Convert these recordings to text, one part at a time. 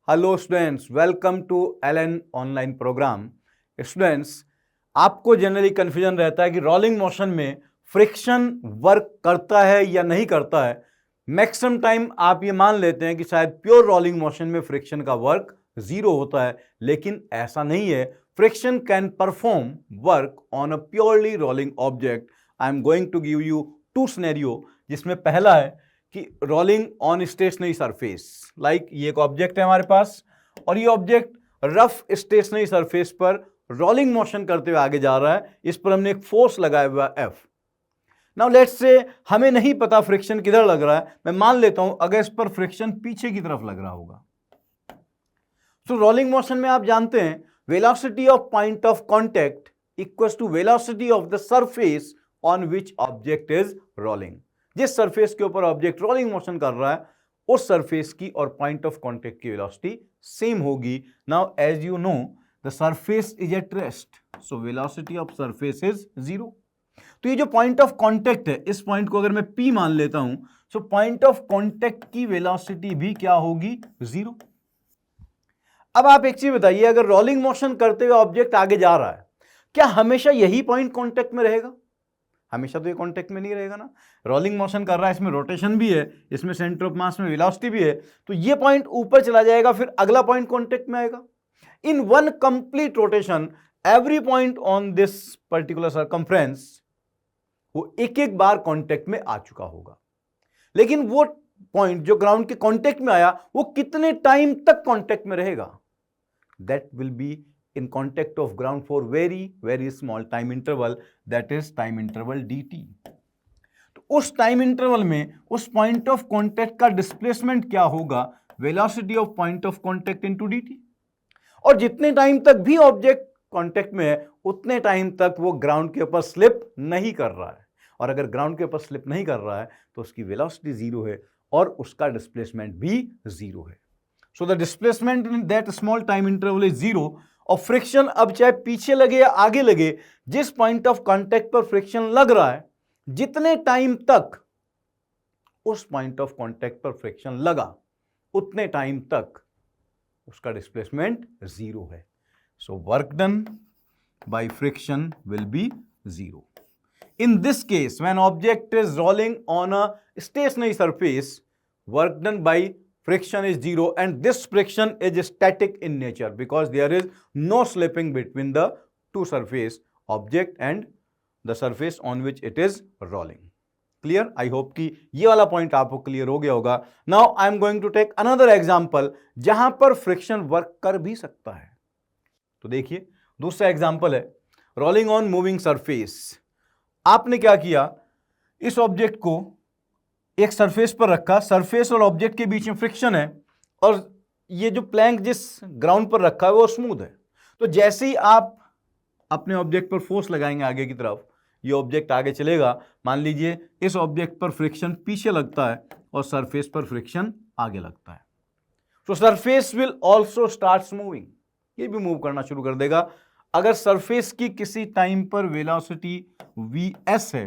Hello students, welcome to LN online program. Students, आपको generally confusion रहता है कि रोलिंग मोशन में फ्रिक्शन वर्क करता है या नहीं करता है। मैक्सिमम टाइम आप ये मान लेते हैं कि शायद प्योर रोलिंग मोशन में फ्रिक्शन का वर्क जीरो होता है, लेकिन ऐसा नहीं है। Friction can perform work on a purely rolling object. I am going to give you two scenario, जिसमें पहला है कि rolling on stationary surface. Like ये एक ऑब्जेक्ट है हमारे पास और ये ऑब्जेक्ट रफ स्टेशनरी सरफेस पर रोलिंग मोशन करते हुए आगे जा रहा है। इस पर हमने एक फोर्स लगाया हुआ F। नाउ लेट्स से हमें नहीं पता फ्रिक्शन किधर लग रहा है। मैं मान लेता हूं अगर इस पर फ्रिक्शन पीछे की तरफ लग रहा होगा। तो रोलिंग मोशन में आप जानते हैं velocity of point of contact equals to velocity of the surface on which object is rolling. जिस सरफेस के ऊपर ऑब्जेक्ट रोलिंग मोशन कर रहा है उस सरफेस की और पॉइंट ऑफ कांटेक्ट की वेलोसिटी सेम होगी। Now as you know the surface is at rest, so velocity of surface is zero. तो ये जो पॉइंट ऑफ कांटेक्ट है, इस पॉइंट को अगर मैं P मान लेता हूं, सो पॉइंट ऑफ कांटेक्ट की वेलोसिटी भी क्या होगी? जीरो। अब आप एक चीज बताइए, अगर रोलिंग मोशन करते हुए ऑब्जेक्ट आगे जा रहा है, क्या हमेशा यही पॉइंट कांटेक्ट में रहेगा? हमेशा तो ये कांटेक्ट में नहीं रहेगा ना। रोलिंग मोशन कर रहा है, इसमें रोटेशन भी है, इसमें सेंटर ऑफ मास में वेलोसिटी भी है, तो ये पॉइंट ऊपर चला जाएगा, फिर अगला पॉइंट कांटेक्ट में आएगा। In one complete rotation every point on this particular circumference वो एक एक बार कांटेक्ट में आ चुका होगा। लेकिन वो पॉइंट जो ग्राउंड के कांटेक्ट में आया वो कितने टाइम तक कांटेक्ट में रहेगा? That will be in contact of ground for very small time interval, that is time interval dt। तो उस टाइम इंटरवल में उस पॉइंट ऑफ कांटेक्ट का डिस्प्लेसमेंट क्या होगा? Velocity of point of contact into dt। और जितने टाइम तक भी ऑब्जेक्ट कांटेक्ट में है उतने टाइम तक वो ग्राउंड के ऊपर स्लिप नहीं कर रहा है, और अगर ग्राउंड के ऊपर स्लिप नहीं कर रहा है तो उसकी वेलोसिटी जीरो है और उसका डिस्प्लेसमेंट भी जीरो है। So the displacement in that small time interval is zero. और फ्रिक्शन अब चाहे पीछे लगे या आगे लगे, जिस पॉइंट ऑफ कांटेक्ट पर फ्रिक्शन लग रहा है, जितने टाइम तक उस पॉइंट ऑफ कांटेक्ट पर फ्रिक्शन लगा उतने टाइम तक उसका डिस्प्लेसमेंट जीरो है। So work done by friction will be zero. In this case when object is rolling on a stationary surface, work done bye friction is zero, and this friction is static in nature because there is no slipping between the two surface object and the surface on which it is rolling. Clear? I hope कि ये वाला point आपको clear हो गया होगा। Now I am going to take another example जहां पर friction work कर भी सकता है। तो देखिए दूसरा एग्जांपल है रोलिंग ऑन मूविंग सरफेस। आपने क्या किया, इस ऑब्जेक्ट को एक सरफेस पर रखा, सरफेस और ऑब्जेक्ट के बीच में फ्रिक्शन है और ये जो प्लैंक जिस ग्राउंड पर रखा है वो स्मूथ है। तो जैसे ही आप अपने ऑब्जेक्ट पर फोर्स लगाएंगे आगे की तरफ, ये ऑब्जेक्ट आगे चलेगा। मान लीजिए इस ऑब्जेक्ट पर फ्रिक्शन पीछे लगता है और सरफेस पर फ्रिक्शन आगे लगता है, तो surface will also start moving, ये भी मूव करना शुरू कर देगा। अगर सरफेस की किसी टाइम पर वेलोसिटी vs है,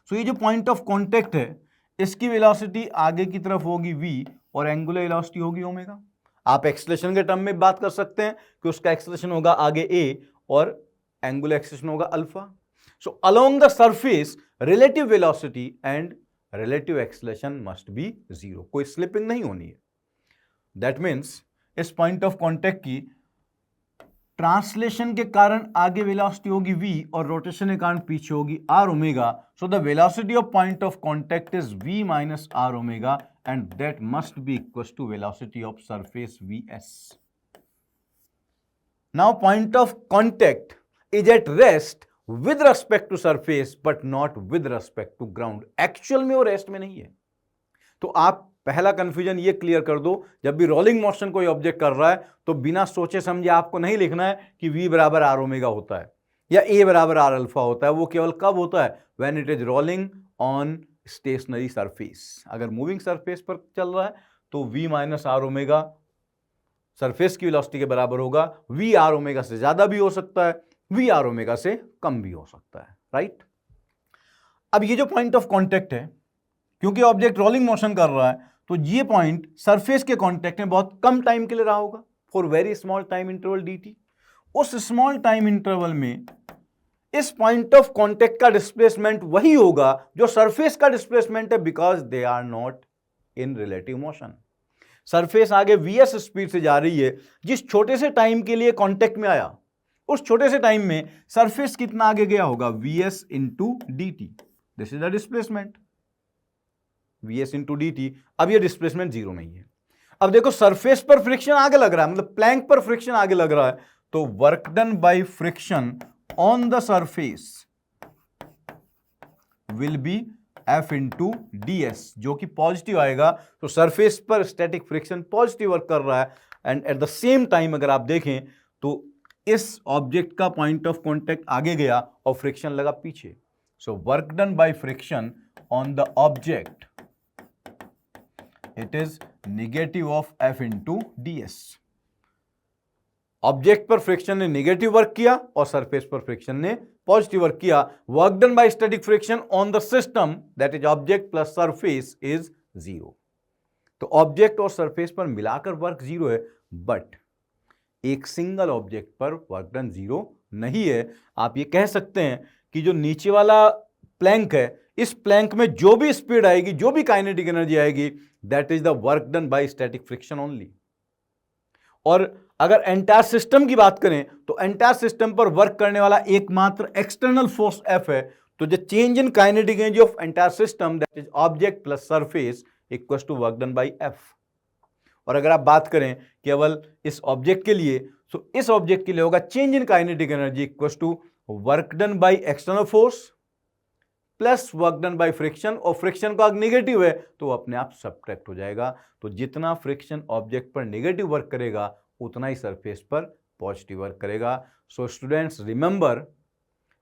तो ये जो पॉइंट ऑफ कॉन्टेक्ट है इसकी वेलोसिटी आगे की तरफ होगी v और एंगुलर वेलोसिटी होगी ओमेगा। आप एक्सेलरेशन के टर्म में बात कर सकते हैं कि उसका एक्सेलरेशन होगा आगे a और एंगुलर एक्सेलरेशन होगा alpha. So along the surface relative velocity and relative acceleration must be zero, कोई स्लिपिंग नहीं होनी है। दैट मीन्स इस पॉइंट ऑफ कॉन्टेक्ट की ट्रांसलेशन के कारण आगे वेलोसिटी होगी v और रोटेशन के कारण पीछे होगी r omega. So the velocity of point of contact is v minus r omega and that must be equal to velocity of surface vs। Now point of contact is at rest with respect to surface but not with respect to ground. Actual में वो rest में नहीं है। तो आप पहला confusion ये clear कर दो, जब भी रोलिंग मोशन कोई ऑब्जेक्ट कर रहा है तो बिना सोचे समझे आपको नहीं लिखना है कि v बराबर r ओमेगा होता है या a बराबर r अल्फा होता है। वो केवल कब होता है? When it is rolling on stationary surface. अगर मूविंग सरफेस पर चल रहा है तो v minus r omega surface की वेलोसिटी के बराबर होगा। v r ओमेगा से ज्यादा भी हो सकता है, v r ओमेगा से कम भी हो सकता है, राइट। अब ये जो पॉइंट ऑफ कॉन्टेक्ट है, क्योंकि ऑब्जेक्ट रोलिंग मोशन कर रहा है तो ये पॉइंट सरफेस के कांटेक्ट में बहुत कम टाइम के लिए रहा होगा, for very small time interval dt। उस स्मॉल टाइम इंटरवल में इस पॉइंट ऑफ कांटेक्ट का डिस्प्लेसमेंट वही होगा जो सरफेस का डिस्प्लेसमेंट है, because they are not in relative motion. Surface आगे vs स्पीड से जा रही है, जिस छोटे से टाइम के लिए कांटेक्ट में आया उस छोटे से टाइम में सरफेस कितना आगे गया होगा, vs into dt। This is the displacement, vs into dt। अब ये डिस्प्लेसमेंट जीरो नहीं है। अब देखो सरफेस पर फ्रिक्शन आगे लग रहा है, मतलब प्लैंक पर फ्रिक्शन आगे लग रहा है, तो work done by friction on the surface will be F into D S, जो कि पॉजिटिव आएगा। तो सरफेस पर स्टैटिक फ्रिक्शन पॉजिटिव वर्क कर रहा है, and at the same time अगर आप देखें तो इस ऑब्जेक्ट का पॉइंट ऑफ कांटेक्ट आगे गया और फ्रिक्शन लगा पीछे। सो work done by friction on the object it is negative of F into D S. Object पर फ्रिक्शन ने नेगेटिव वर्क किया और सरफेस पर फ्रिक्शन ने पॉजिटिव वर्क किया। Work done bye static friction on the system that is object plus surface is zero. तो object और surface पर मिलाकर वर्क जीरो है, बट एक सिंगल ऑब्जेक्ट पर वर्क डन जीरो नहीं है। आप ये कह सकते हैं कि जो नीचे वाला प्लैंक है, इस प्लैंक में जो भी स्पीड आएगी, जो भी काइनेटिक एनर्जी आएगी, that is the work done bye static friction only. और अगर एंटायर सिस्टम की बात करें तो एंटायर सिस्टम पर वर्क करने वाला एकमात्र एक्सटर्नल फोर्स F है। तो the change in kinetic energy of entire system that is object plus surface equals to work done by F। और अगर आप बात करें केवल इस ऑब्जेक्ट के लिए, तो इस ऑब्जेक्ट के लिए होगा change in kinetic energy equals to work done by external force plus work done by friction, और फ्रिक्शन का नेगेटिव है तो अपने आप सब्ट्रैक्ट हो जाएगा। तो जितना फ्रिक्शन ऑब्जेक्ट पर नेगेटिव वर्क करेगा उतना ही सरफेस पर पॉजिटिव वर्क करेगा। So students remember,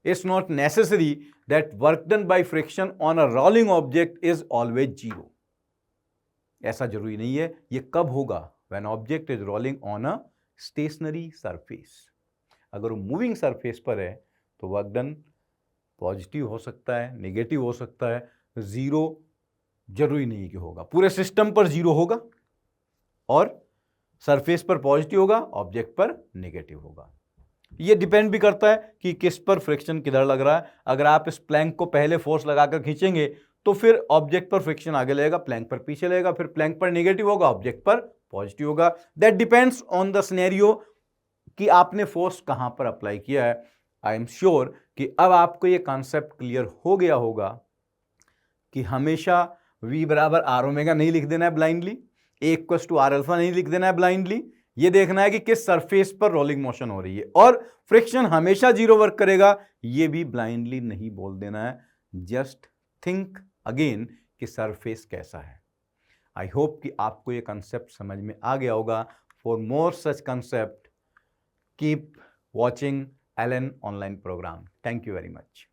it's not necessary that work done by friction on a rolling object is always zero. ऐसा जरूरी नहीं है। ये कब होगा? When object is rolling on a stationary surface. अगर वो मूविंग सरफेस पर है तो वर्क डन पॉजिटिव हो सकता है, नेगेटिव हो सकता है, जीरो जरूरी नहीं कि होगा। पूरे सिस्टम पर जीरो होगा और सरफेस पर पॉजिटिव होगा, ऑब्जेक्ट पर नेगेटिव होगा। ये डिपेंड भी करता है कि किस पर फ्रिक्शन किधर लग रहा है। अगर आप इस प्लैंक को पहले फोर्स लगाकर खींचेंगे तो फिर ऑब्जेक्ट पर फ्रिक्शन आगे लगेगा, प्लैंक पर पीछे लगेगा, फिर प्लैंक पर नेगेटिव होगा, ऑब्जेक्ट पर पॉजिटिव होगा। That depends on the scenario कि आपने फोर्स कहां पर अप्लाई किया है। आई एम श्योर कि अब आपको ये कॉन्सेप्ट क्लियर हो गया होगा कि हमेशा V बराबर आर ओमेगा नहीं लिख देना है blindly, A equals to R alpha नहीं लिख देना है ब्लाइंडली। ये देखना है कि किस सरफेस पर रोलिंग मोशन हो रही है, और फ्रिक्शन हमेशा जीरो वर्क करेगा, ये भी ब्लाइंडली नहीं बोल देना है। जस्ट थिंक अगेन कि सरफेस कैसा है। आई होप कि आपको ये कंसेप्ट समझ में आ गया होगा। For more such concept keep watching LN online program. Thank you very much.